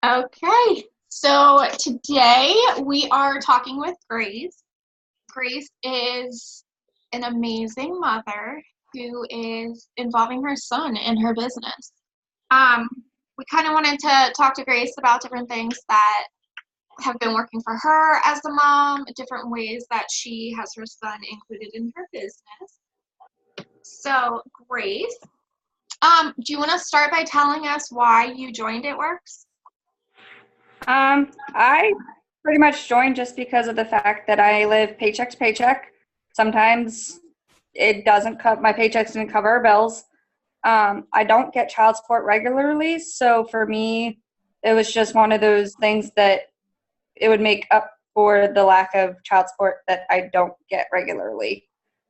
Okay, so today we are talking with Grace. Grace is an amazing mother who is involving her son in her business. Um, we kind of wanted to talk to Grace about different things that have been working for her as a mom, different ways that she has her son included in her business. So, Grace, do you want to start by telling us why you joined It Works? I pretty much joined just because of the fact that I live paycheck to paycheck. Sometimes it doesn't cut my paychecks didn't cover our bills. I don't get child support regularly, so for me, it was just one of those things that it would make up for the lack of child support that I don't get regularly.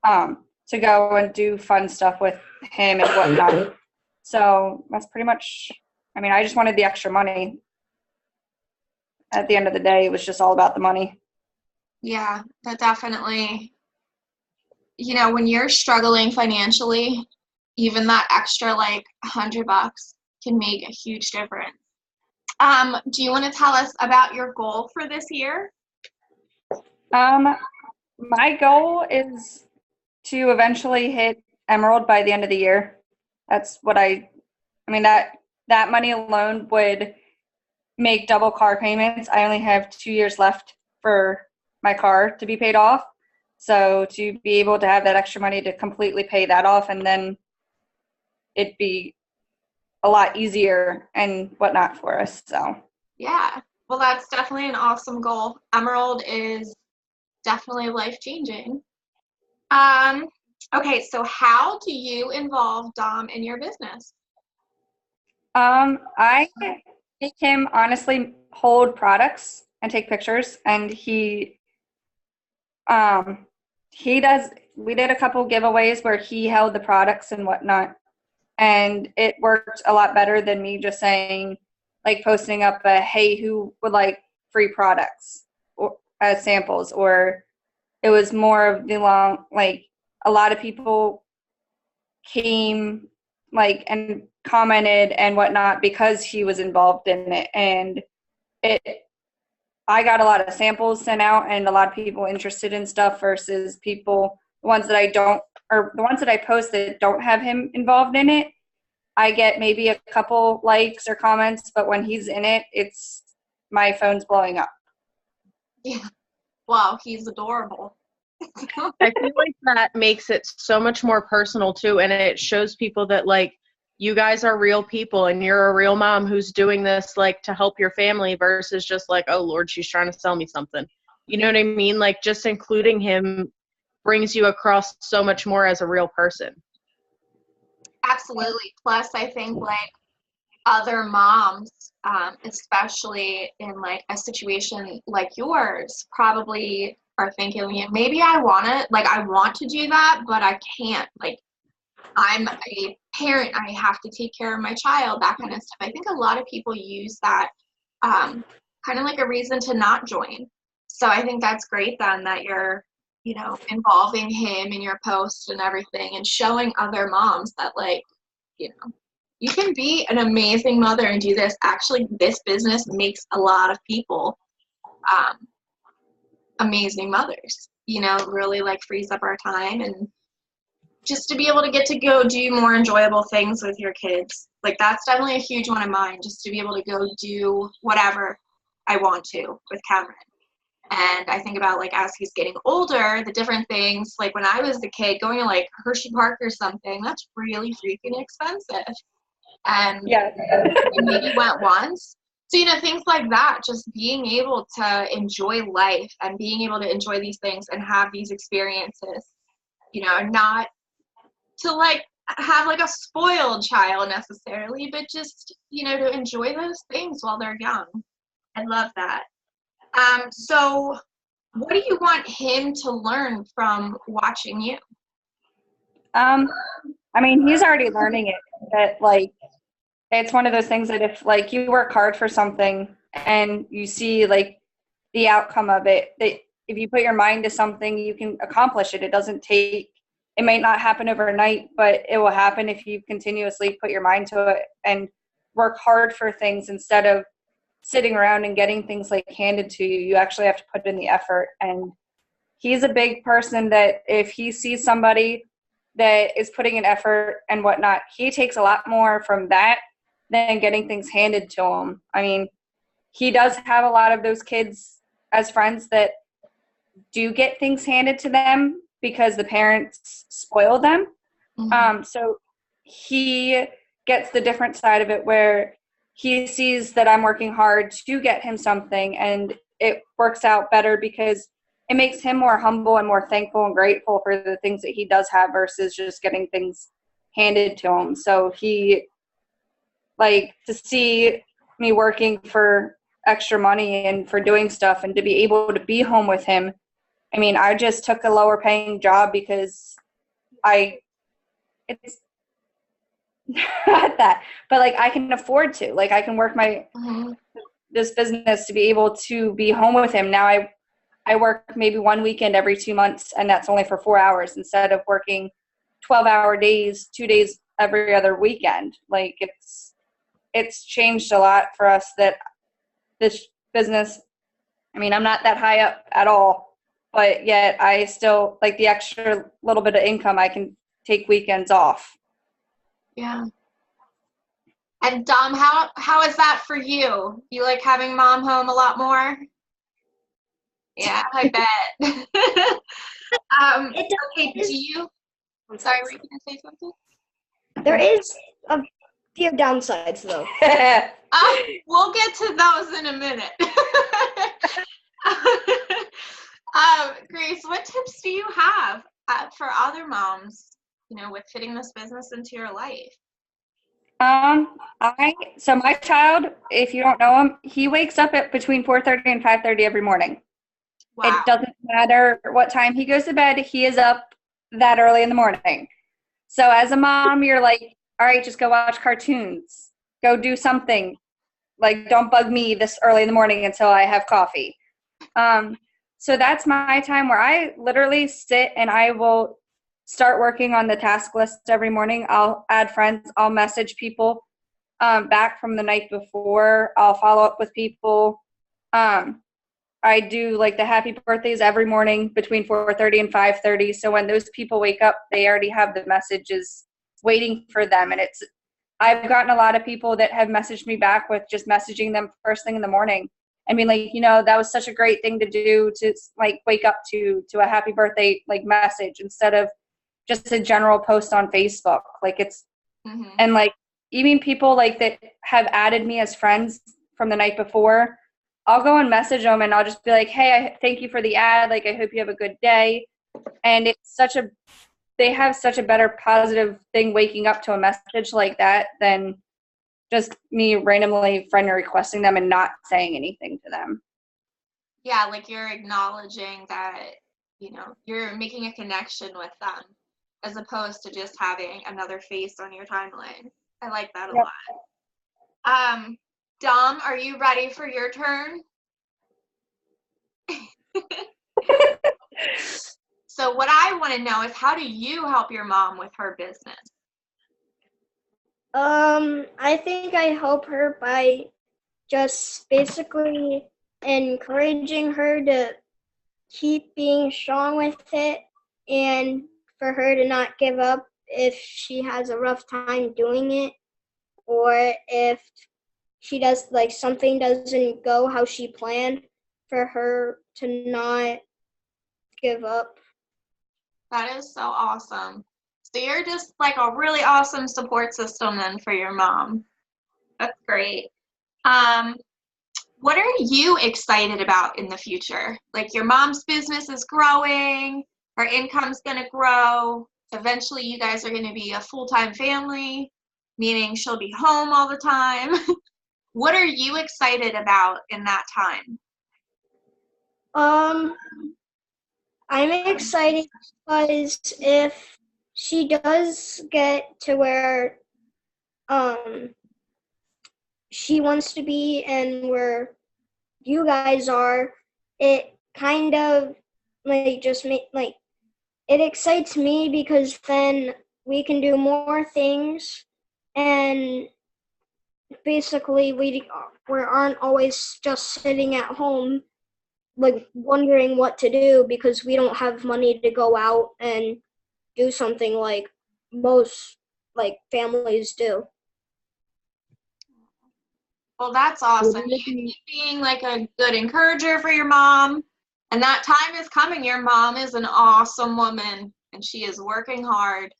To go and do fun stuff with him and whatnot. So that's pretty much. I mean, I just wanted the extra money. At the end of the day, it was just all about the money. Yeah, that definitely, when you're struggling financially, even that extra like $100 can make a huge difference. Do you want to tell us about your goal for this year? Um, my goal is to eventually hit Emerald by the end of the year. That's what I mean, that money alone would make double car payments. I only have 2 years left for my car to be paid off. So to be able to have that extra money to completely pay that off, and then it'd be a lot easier and whatnot for us. So Yeah, well, that's definitely an awesome goal. Emerald is definitely life-changing. Um, okay, so how do you involve Dom in your business? I make him honestly hold products and take pictures, and um he does. We did a couple giveaways where he held the products and whatnot, and it worked a lot better than me just saying, like, posting up a hey, who would like free products or as samples, or it was more of the long, like, a lot of people came like and commented and whatnot because he was involved in it, and it I got a lot of samples sent out and a lot of people interested in stuff versus people, the ones that I don't, or the ones that I post that don't have him involved in it. I get maybe a couple likes or comments, but when he's in it, it's my phone's blowing up. Yeah, wow, he's adorable. I feel like that makes it so much more personal too, and it shows people that like you guys are real people and you're a real mom who's doing this like to help your family versus just like, oh Lord, she's trying to sell me something. You know what I mean? Like just including him brings you across so much more as a real person. Absolutely. Plus, I think like other moms, especially in like a situation like yours, probably are thinking, yeah, maybe I want to do that, but I can't. Like, I'm a parent, I have to take care of my child, that kind of stuff. I think a lot of people use that kind of like a reason to not join. So I think that's great then that you're, involving him in your posts and everything and showing other moms that, like, you know, you can be an amazing mother and do this. Actually, this business makes a lot of people um, amazing mothers. Really like frees up our time and just to be able to get to go do more enjoyable things with your kids. Like that's definitely a huge one of mine, just to be able to go do whatever I want to with Cameron. And I think about like as he's getting older, the different things, like when I was a kid, going to like Hershey Park or something, that's really freaking expensive. And Yeah. we maybe went once. So, things like that, just being able to enjoy life and being able to enjoy these things and have these experiences, not to like have like a spoiled child necessarily, but just, to enjoy those things while they're young. I love that. So what do you want him to learn from watching you? I mean, he's already learning it, that like it's one of those things that if like you work hard for something and you see like the outcome of it, that if you put your mind to something, you can accomplish it. It might not happen overnight, but it will happen if you continuously put your mind to it and work hard for things instead of sitting around and getting things like handed to you. You actually have to put in the effort. And he's a big person that if he sees somebody that is putting an effort and whatnot, he takes a lot more from that than getting things handed to him. I mean, he does have a lot of those kids as friends that do get things handed to them because the parents spoil them. So he gets the different side of it where he sees that I'm working hard to get him something, and it works out better because it makes him more humble and more thankful and grateful for the things that he does have versus just getting things handed to him. So he, like, to see me working for extra money and for doing stuff and to be able to be home with him. I mean, I just took a lower paying job because it's not that, but like I can afford to, like I can work this business to be able to be home with him. Now I work maybe one weekend every 2 months, and that's only for 4 hours instead of working 12-hour days, 2 days every other weekend. Like it's changed a lot for us that this business, I mean, I'm not that high up at all, but yet I still like the extra little bit of income. I can take weekends off. Yeah. And Dom, how is that for you? You like having mom home a lot more? Yeah, I bet. Okay, I'm sorry, were you going to say something? There is a few downsides, though. We'll get to those in a minute. Grace, what tips do you have for other moms, with fitting this business into your life? So my child, if you don't know him, he wakes up at between 4:30 and 5:30 every morning. Wow. It doesn't matter what time he goes to bed, he is up that early in the morning. So as a mom, you're like, all right, just go watch cartoons. Go do something. Like, don't bug me this early in the morning until I have coffee. So that's my time where I literally sit and I will start working on the task list every morning. I'll add friends. I'll message people back from the night before. I'll follow up with people. I do like the happy birthdays every morning between 4:30 and 5:30. So when those people wake up, they already have the messages waiting for them. And I've gotten a lot of people that have messaged me back with just messaging them first thing in the morning. I mean, like, that was such a great thing to do, to like wake up to a happy birthday like message instead of just a general post on Facebook. Like and like even people like that have added me as friends from the night before, I'll go and message them and I'll just be like, hey, I thank you for the ad. Like, I hope you have a good day. And they have such a better positive thing waking up to a message like that than just me randomly friend requesting them and not saying anything to them. Yeah, like you're acknowledging that, you're making a connection with them as opposed to just having another face on your timeline. I like that a lot. Dom, are you ready for your turn? So what I want to know is, how do you help your mom with her business? I think I help her by just basically encouraging her to keep being strong with it and for her to not give up if she has a rough time doing it, or if she does like something doesn't go how she planned, for her to not give up. That is so awesome. So you're just like a really awesome support system then for your mom. That's great. What are you excited about in the future? Like, your mom's business is growing, her income's going to grow. Eventually you guys are going to be a full-time family, meaning she'll be home all the time. What are you excited about in that time? I'm excited because if she does get to where she wants to be and where you guys are, it kind of like just make like it excites me because then we can do more things and basically we aren't always just sitting at home like wondering what to do because we don't have money to go out and do something like most like families do. Well, that's awesome. You keep being like a good encourager for your mom. And that time is coming. Your mom is an awesome woman and she is working hard.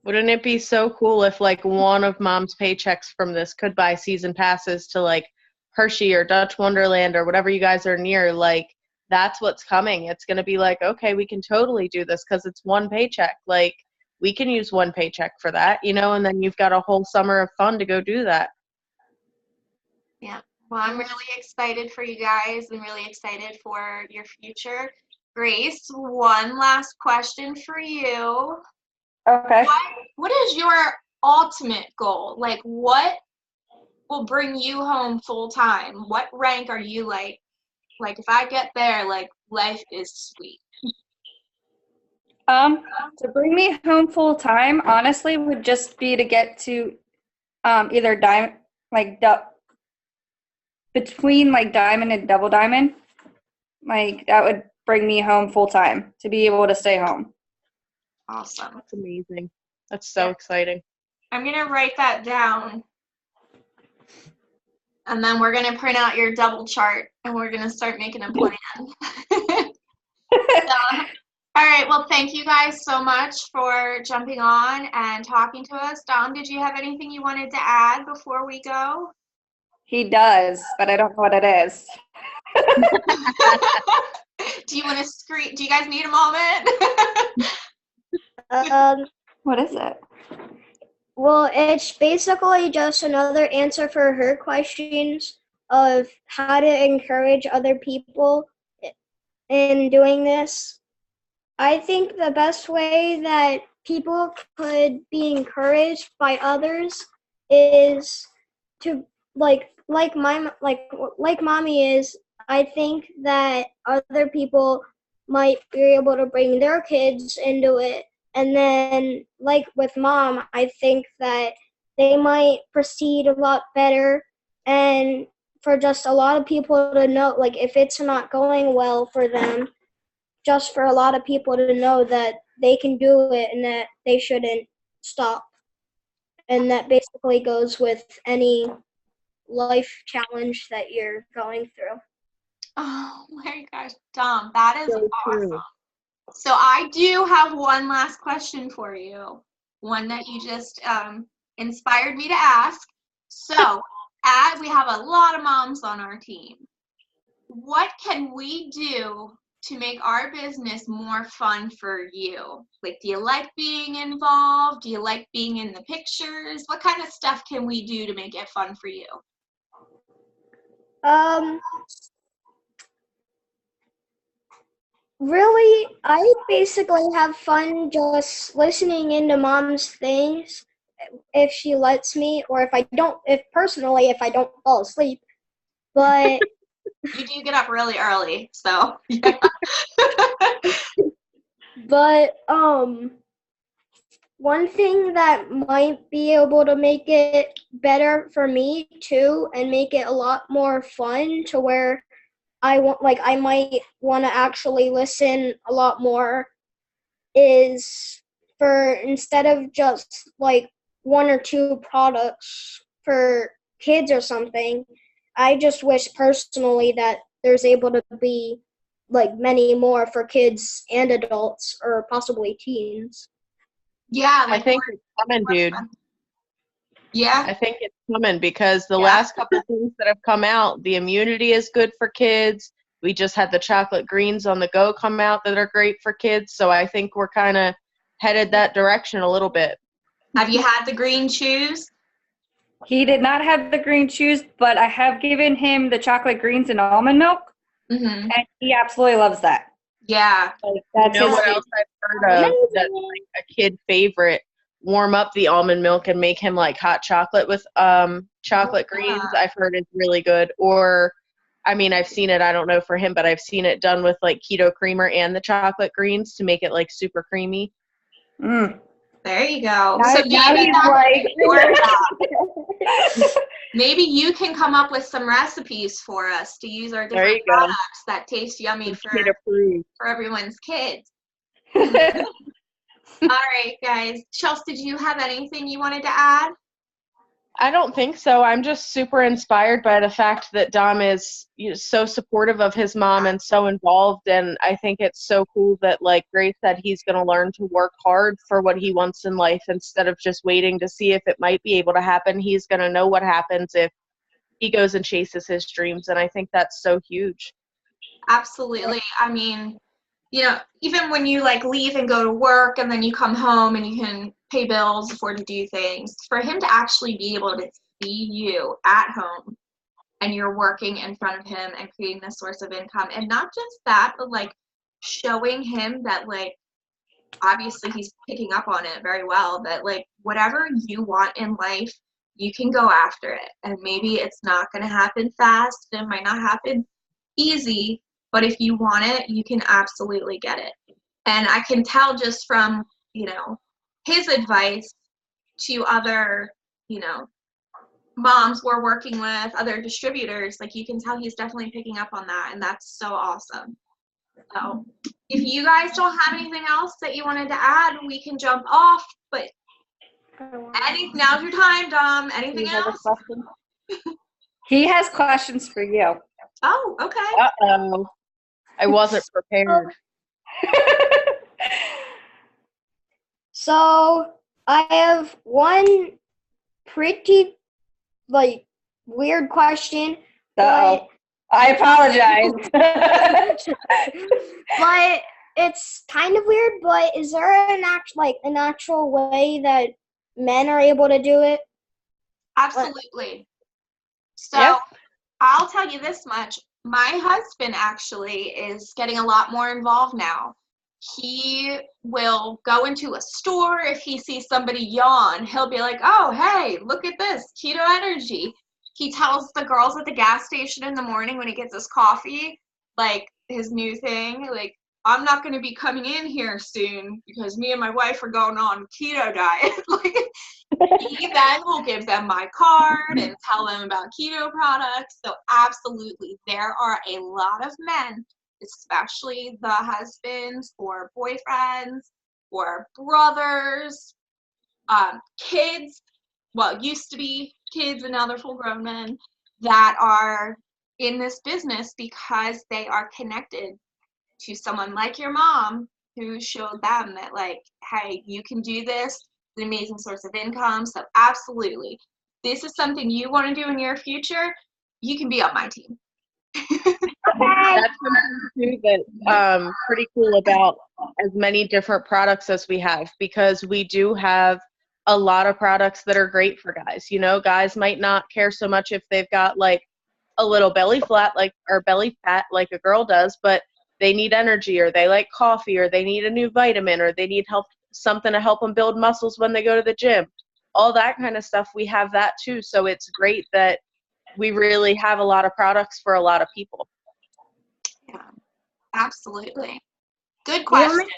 Wouldn't it be so cool if like one of mom's paychecks from this could buy season passes to like Hershey or Dutch Wonderland or whatever you guys are near? Like that's what's coming. It's going to be like, okay, we can totally do this because it's one paycheck. Like we can use one paycheck for that, you know, and then you've got a whole summer of fun to go do that. Yeah. Well, I'm really excited for you guys. I'm really excited for your future. Grace, one last question for you. Okay. What is your ultimate goal? Like, what will bring you home full time? What rank are you like? Like, if I get there, like, life is sweet. To bring me home full time, honestly, would just be to get to either between like diamond and double diamond. Like that would bring me home full time to be able to stay home. Awesome. That's amazing. That's so exciting. I'm going to write that down. And then we're going to print out your double chart and we're going to start making a plan. All right. Well, thank you guys so much for jumping on and talking to us. Dom, did you have anything you wanted to add before we go? He does, but I don't know what it is. Do you want to scream? Do you guys need a moment? What is it? Well, it's basically just another answer for her questions of how to encourage other people in doing this. I think the best way that people could be encouraged by others is to like mommy is. I think that other people might be able to bring their kids into it. And then, like with mom, I think that they might proceed a lot better. And for just a lot of people to know, like if it's not going well for them, just for a lot of people to know that they can do it and that they shouldn't stop. And that basically goes with any life challenge that you're going through. Oh my gosh, Dom, that is So awesome. true. So I do have one last question for you, one that you just inspired me to ask. So as we have a lot of moms on our team, what can we do to make our business more fun for you? Like, do you like being involved? Do you like being in the pictures? What kind of stuff can we do to make it fun for you? Really, I basically have fun just listening into mom's things if she lets me, or if I don't fall asleep. But You do get up really early, so yeah. but one thing that might be able to make it better for me too and make it a lot more fun to where I might want to actually listen a lot more is for instead of just like one or two products for kids or something, I just wish personally that there's able to be like many more for kids and adults or possibly teens. Yeah, I think it's coming, dude. Yeah. I think it's coming because the last couple of things that have come out, the immunity is good for kids. We just had the chocolate greens on the go come out that are great for kids. So I think we're kind of headed that direction a little bit. Have you had the green chews? He did not have the green chews, but I have given him the chocolate greens and almond milk, Mm-hmm. and he absolutely loves that. Yeah. Like, that's You know his what else I've heard of that's like a kid favorite? Warm up the almond milk and make him like hot chocolate with chocolate greens. I've heard is really good. Or, I mean, I've seen it. I don't know for him, but I've seen it done with like keto creamer and the chocolate greens to make it like super creamy. Mm. There you go. Now, So now maybe he's that's like, your job. Maybe you can come up with some recipes for us to use our There different you go. products that taste yummy Kid approved. for everyone's kids. All right, guys. Chelsea, did you have anything you wanted to add? I don't think so. I'm just super inspired by the fact that Dom is so supportive of his mom and so involved. And I think it's so cool that, like Grace said, he's going to learn to work hard for what he wants in life instead of just waiting to see if it might be able to happen. He's going to know what happens if he goes and chases his dreams. And I think that's so huge. Absolutely. I mean, even when you like leave and go to work and then you come home and you can pay bills, afford to do things, for him to actually be able to see you at home and you're working in front of him and creating this source of income, and not just that, but like showing him that, like, obviously he's picking up on it very well, that like whatever you want in life, you can go after it. And maybe it's not going to happen fast, it might not happen easy, but if you want it, you can absolutely get it. And I can tell just from, his advice to other, moms we're working with, other distributors, like you can tell he's definitely picking up on that, and that's so awesome. So if you guys don't have anything else that you wanted to add, we can jump off, but now's your time, Dom. Anything else? He has questions for you. Oh, okay. Uh-oh. I wasn't prepared. So I have one pretty weird question. Uh-oh. I apologize. But it's kind of weird, but is there an actual way that men are able to do it? Absolutely. So Yep. I'll tell you this much. My husband actually is getting a lot more involved now. He will go into a store. If he sees somebody yawn, he'll be like, oh, hey, look at this, Keto Energy. He tells the girls at the gas station in the morning when he gets his coffee, like his new thing, like, I'm not going to be coming in here soon because me and my wife are going on keto diet. He then will give them my card and tell them about keto products. So absolutely, there are a lot of men, especially the husbands or boyfriends or brothers, kids, well, used to be kids and now they're full grown men, that are in this business because they are connected to someone like your mom who showed them that, like, hey, you can do this. It's an amazing source of income. So absolutely, this is something you want to do in your future, you can be on my team. That's something too that pretty cool about as many different products as we have, because we do have a lot of products that are great for guys. Guys might not care so much if they've got like a little belly flat, or belly fat like a girl does, but they need energy, or they like coffee, or they need a new vitamin, or they need something to help them build muscles when they go to the gym. All that kind of stuff, we have that too. So it's great that we really have a lot of products for a lot of people. Yeah, absolutely. Good question.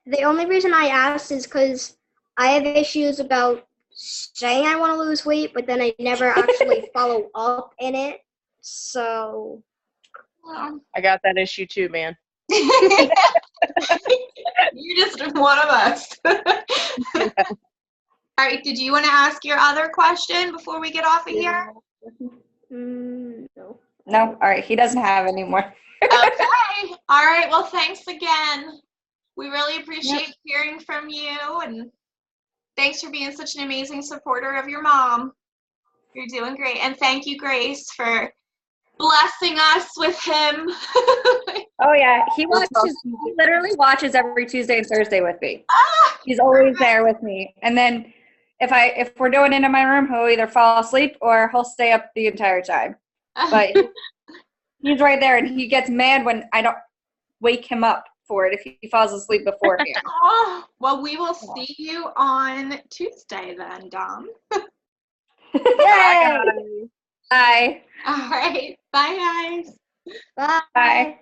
The only reason I asked is because I have issues about saying I want to lose weight, but then I never actually follow up in it. So I got that issue too, man. You're just one of us. All right, did you want to ask your other question before we get off of here? no. No? All right. He doesn't have any more. Okay. All right. Well, thanks again. We really appreciate hearing from you, and thanks for being such an amazing supporter of your mom. You're doing great. And thank you, Grace, for blessing us with him. Oh, yeah. He literally watches every Tuesday and Thursday with me. Ah! He's always there with me. And then if we're doing it in my room, he'll either fall asleep or he'll stay up the entire time. But he's right there, and he gets mad when I don't wake him up for it if he falls asleep beforehand. Oh, well, we will see you on Tuesday then, Dom. Yay! Bye. All right. Bye, guys. Bye. Bye.